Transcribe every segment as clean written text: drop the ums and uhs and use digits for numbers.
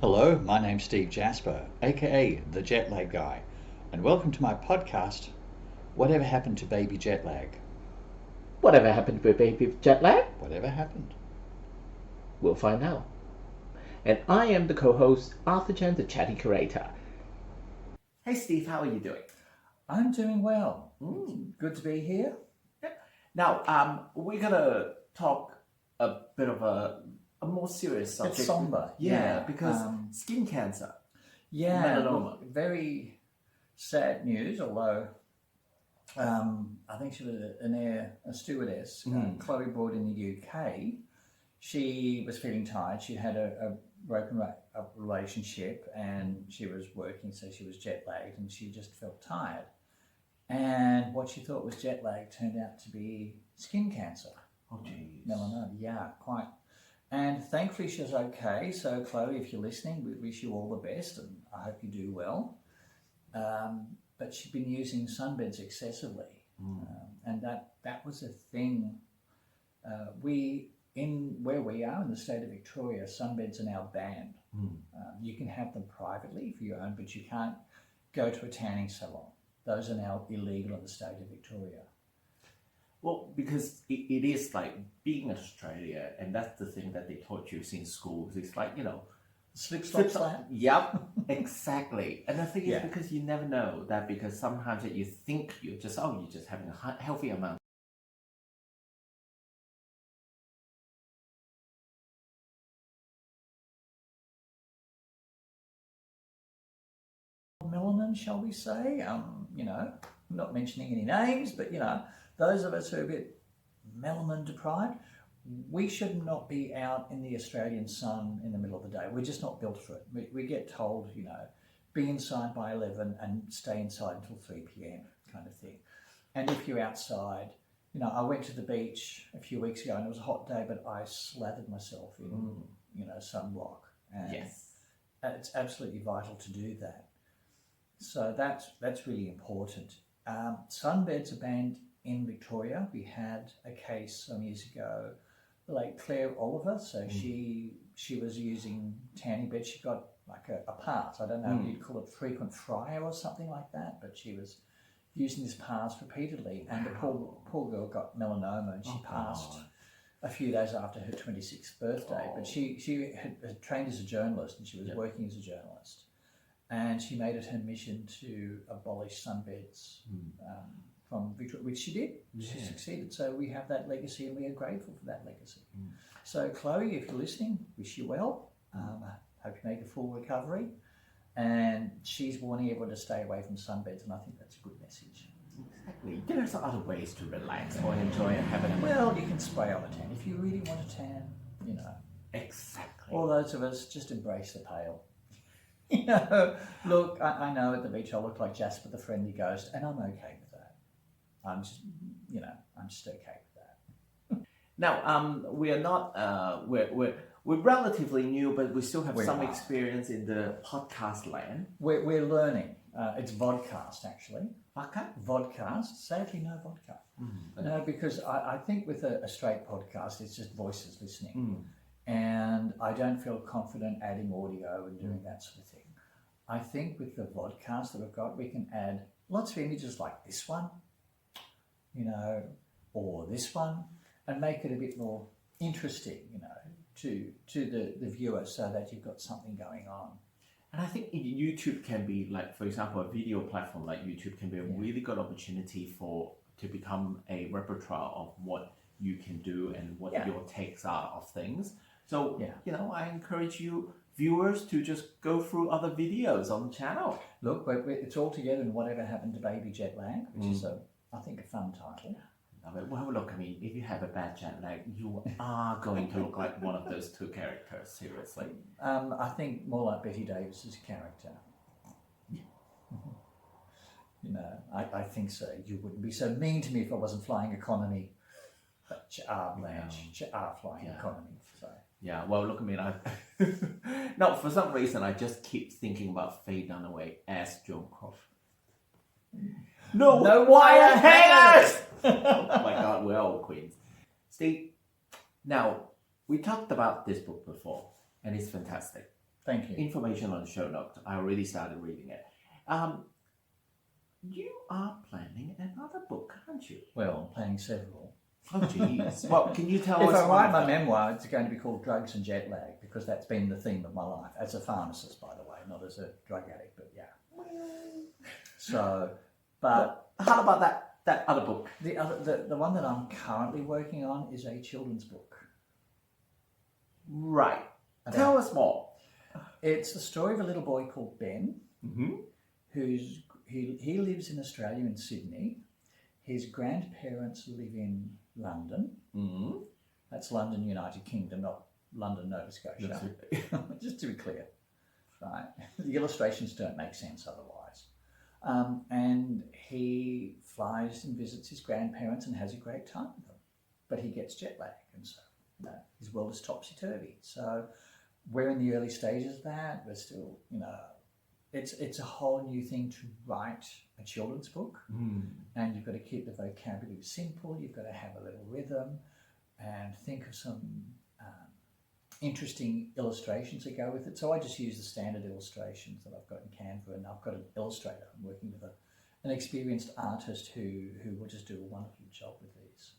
Hello, my name's Steve Jasper, aka the Jet Lag Guy, and welcome to my podcast, Whatever Happened to Baby Jet Lag? Whatever happened with baby jet lag? Whatever happened? We'll find out. And I am the co-host, Arthur Chen, the chatty curator. Hey Steve, how are you doing? I'm doing well. Good to be here. Now, we're gonna talk a bit of a more serious subject. It's somber. Yeah, because skin cancer. Melanoma. Very sad news, although I think she was a stewardess, Chloe Broad in the UK. She was feeling tired. She had a broken up relationship and she was working, so she was jet lagged and she just felt tired. And what she thought was jet lag turned out to be skin cancer. Oh, geez. Melanoma, yeah, quite. And thankfully she's okay. So Chloe, if you're listening, we wish you all the best and I hope you do well. But she'd been using sunbeds excessively. And that was a thing. Where we are in the state of Victoria, sunbeds are now banned. You can have them privately for your own, but you can't go to a tanning salon. Those are now illegal in the state of Victoria. Well, because it is like being in Australia, and that's the thing that they taught you in schools. It's like, Slip, slop, slap. Yep, exactly. And the thing is, Yeah. because you never know that, because sometimes that you think you're just having a healthy amount. Melanin, shall we say? I'm not mentioning any names, but those of us who are a bit melanin deprived, we should not be out in the Australian sun in the middle of the day. We're just not built for it. We get told, be inside by 11 and stay inside until 3 p.m. kind of thing. And if you're outside, I went to the beach a few weeks ago and it was a hot day, but I slathered myself in, sunblock. And Yes. it's absolutely vital to do that. So that's really important. Sunbeds are banned in Victoria. We had a case some years ago, like Claire Oliver. So she was using tanning beds. She got like a pass. I don't know if you'd call it frequent flyer or something like that, but she was using this pass repeatedly, and the poor girl got melanoma, and she passed a few days after her 26th birthday. But she had trained as a journalist, and she was working as a journalist. And she made it her mission to abolish sunbeds from Victoria, which she did. She succeeded. So we have that legacy and we are grateful for that legacy. So Chloe, if you're listening, wish you well. Hope you make a full recovery. And she's warning everyone to stay away from sunbeds, and I think that's a good message. Exactly. There's other ways to relax or enjoy and have an Well, you can spray on a tan. If you really want to tan, Exactly. all those of us, just embrace the pale. Look, I know at the beach I look like Jasper the Friendly Ghost, and I'm okay with that. I'm just okay with that. Now, we are not. We're relatively new, but we still have some are. experience in the podcast land. We're learning. It's vodcast, actually. Okay. Vodcast. Sadly, no vodka. No, because I think with a straight podcast, it's just voices listening. And I don't feel confident adding audio and doing that sort of thing. I think with the vodcast that we've got, we can add lots of images like this one, or this one, and make it a bit more interesting, to the viewer, so that you've got something going on. And I think YouTube can be, like, for example, a video platform like YouTube can be a really good opportunity to become a repertoire of what you can do and what your takes are of things. So, I encourage you viewers to just go through other videos on the channel. Look, it's all together in Whatever Happened to Baby Jet Lag, which is, I think, a fun title. Well, look, if you have a bad jet lag, you are going to look like one of those two characters, seriously. I think more like Betty Davis's character. I think so. You wouldn't be so mean to me if I wasn't flying economy. But you are flying economy, so... Yeah, well, look, no, for some reason, I just keep thinking about Faye Dunaway as Joan Crawford. No wire hangers! Oh my God, we're all queens. Steve, now, we talked about this book before, and it's fantastic. Thank you. information on the show notes. I already started reading it. You are planning another book, aren't you? Well, I'm planning several. Oh, jeez. Well, can you tell If us? I write my one of them? memoir, it's going to be called Drugs and Jet Lag, because that's been the theme of my life as a pharmacist, by the way, not as a drug addict, but yeah. So, but How about that other book? the one that I'm currently working on is a children's book. Right. about- Tell us more. It's the story of a little boy called Ben, Mm-hmm. he lives in Australia, in Sydney. His grandparents live in London. Mm-hmm. That's London, United Kingdom, not London, Nova Scotia. Just to be clear, right? The illustrations don't make sense otherwise. And he flies and visits his grandparents and has a great time with them. But he gets jet lag, and so his world is topsy-turvy. So we're in the early stages of that. We're still, it's a whole new thing to write a children's book. And you've got to keep the vocabulary simple. You've got to have a little rhythm and think of some interesting illustrations that go with it. So I just use the standard illustrations that I've got in Canva, and I've got an illustrator. I'm working with an experienced artist who will just do a wonderful job with these.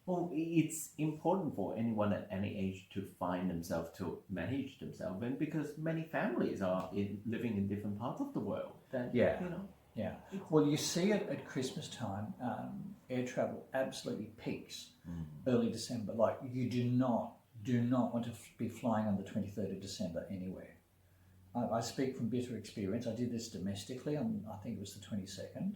Well, it's important for anyone at any age to find themselves, to manage themselves, and because many families are living in different parts of the world. Then, Yeah. Yeah. Well, you see it at Christmas time. Air travel absolutely peaks early December. Like, you do not want to be flying on the 23rd of December anywhere. I speak from bitter experience. I did this domestically on, I think it was the 22nd.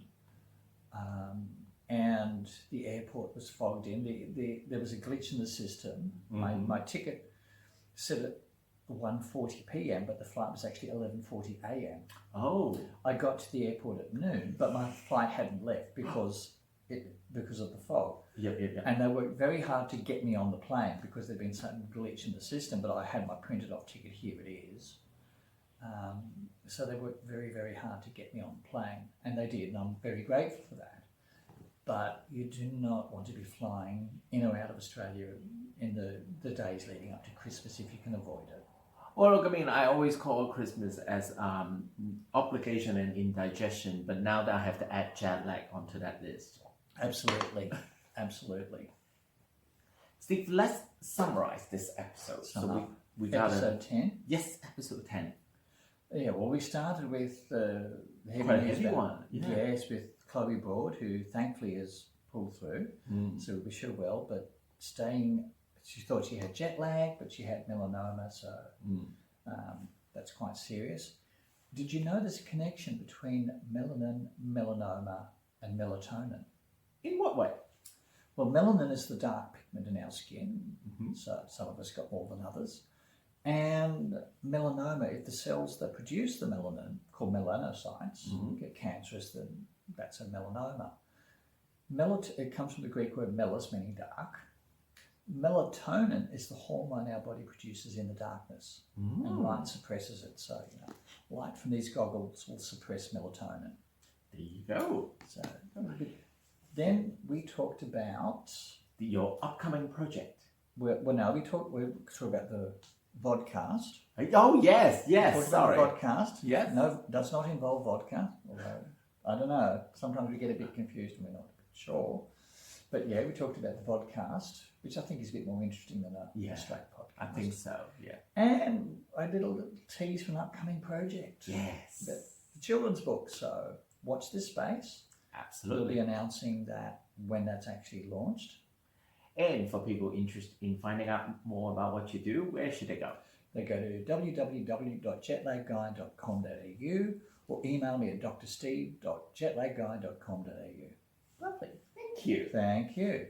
And the airport was fogged in. There was a glitch in the system. My ticket said at 1:40 p.m, but the flight was actually 11:40 a.m. Oh. I got to the airport at noon, but my flight hadn't left because of the fog. Yep. And they worked very hard to get me on the plane because there'd been some glitch in the system, but I had my printed off ticket, here it is. So they worked very, very hard to get me on the plane, and they did, and I'm very grateful for that. But you do not want to be flying in or out of Australia in the days leading up to Christmas if you can avoid it. Well, look, I mean, I always call Christmas as obligation and indigestion, but now that I have to add jet lag onto that list. Absolutely. Absolutely. Steve, let's summarize this episode. So we got episode 10? Yes, episode 10. Yeah, well, we started with the Quite a news heavy about- one. Yeah. Yes, with Chloe Broad, who thankfully has pulled through. So we wish her well, but she thought she had jet lag, but she had melanoma, so that's quite serious. Did you know there's a connection between melanin, melanoma, and melatonin? In what way? Well, melanin is the dark pigment in our skin, so some of us got more than others. And melanoma, if the cells that produce the melanin, called melanocytes, get cancerous, then that's a melanoma. It comes from the Greek word melos, meaning dark. Melatonin is the hormone our body produces in the darkness, and light suppresses it. So, light from these goggles will suppress melatonin. There you go. So, then we talked about Your upcoming project. we talked about the vodcast. Oh, yes. Talked Sorry. about the vodcast. Yes. No, does not involve vodka. Although I don't know. Sometimes we get a bit confused and we're not sure. But yeah, we talked about the vodcast, which I think is a bit more interesting than a straight podcast. I think so, yeah. And I did a little tease for an upcoming project. Yes. The children's book. So watch this space. Absolutely. We'll be announcing that when that's actually launched. And for people interested in finding out more about what you do, where should they go? They go to www.jetlagguy.com.au or email me at drsteve.jetlagguy.com.au. Lovely. Thank you. Thank you.